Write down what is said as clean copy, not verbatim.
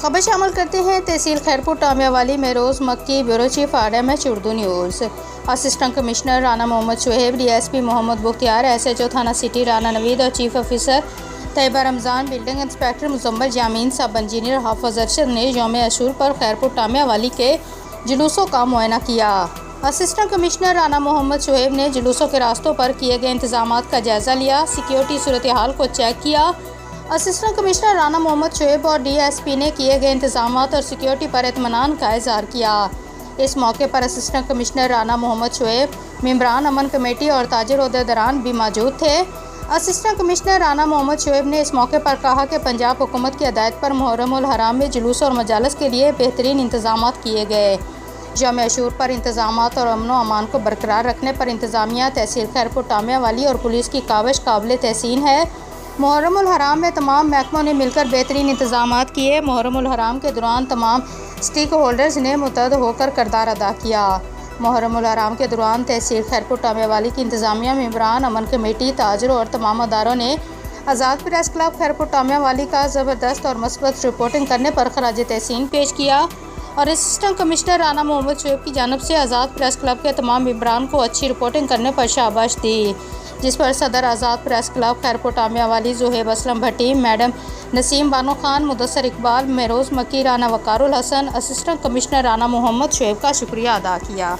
خبر شامل کرتے ہیں تحصیل خیرپور ٹامیہ والی میں روز مکی، bureau chief RMH Urdu news. Assistant commissioner Rana Muhammad Shoaib, DSP Muhammad Bakhtiar, SHO تھانہ سٹی رانا نوید اور chief officer Tayyaba Ramzan, building inspector Muzammil Jamain, sub engineer Hafiz Arshad نے یوم عاشور پر خیرپور ٹامیہ والی کے جلوسوں کا معائنہ کیا۔ اسسٹنٹ کمشنر رانا محمد شعیب نے جلوسوں کے راستوں پر کیے گئے انتظامات کا جائزہ لیا، سیکیورٹی صورتحال کو چیک کیا۔ اسسٹنٹ کمشنر رانا محمد شعیب اور DSP نے کیے گئے انتظامات اور سیکیورٹی پر اطمینان کا اظہار کیا۔ اس موقع پر اسسٹنٹ کمشنر رانا محمد شعیب، ممبران امن کمیٹی اور تاجر عہدیداران بھی موجود تھے۔ اسسٹنٹ کمشنر رانا محمد شعیب نے اس موقع پر کہا کہ پنجاب حکومت کی ہدایت پر محرم الحرام میں جلوس اور مجالس کے لیے بہترین انتظامات کیے گئے۔ یوم عاشور پر انتظامات اور امن و امان کو برقرار رکھنے پر انتظامیہ، تحصیل خیرپور ٹامیہ والی اور پولیس کی کاوش قابل تحسین ہے۔ محرم الحرام میں تمام محکموں نے مل کر بہترین انتظامات کیے۔ محرم الحرام کے دوران تمام اسٹیک ہولڈرز نے متحد ہو کر کردار ادا کیا۔ محرم الحرام کے دوران تحصیل خیرپور ٹامیہ والی کی انتظامیہ، ممبران امن کمیٹی، تاجروں اور تمام اداروں نے آزاد پریس کلب خیرپور ٹامیہ والی کا زبردست اور مثبت رپورٹنگ کرنے پر خراج تحسین پیش کیا اور اسسٹنٹ کمشنر رانا محمد شعیب کی جانب سے آزاد پریس کلب کے تمام ممبران کو اچھی رپورٹنگ کرنے پر شاباش دی، جس پر صدر آزاد پریس کلب خیرپور ٹامیہ والی زہیب اسلم بھٹی، میڈم نسیم بانو خان، مدثر اقبال، مہروز مکی، رانا وقار الحسن، اسسٹنٹ کمشنر رانا محمد شعیب کا شکریہ ادا کیا۔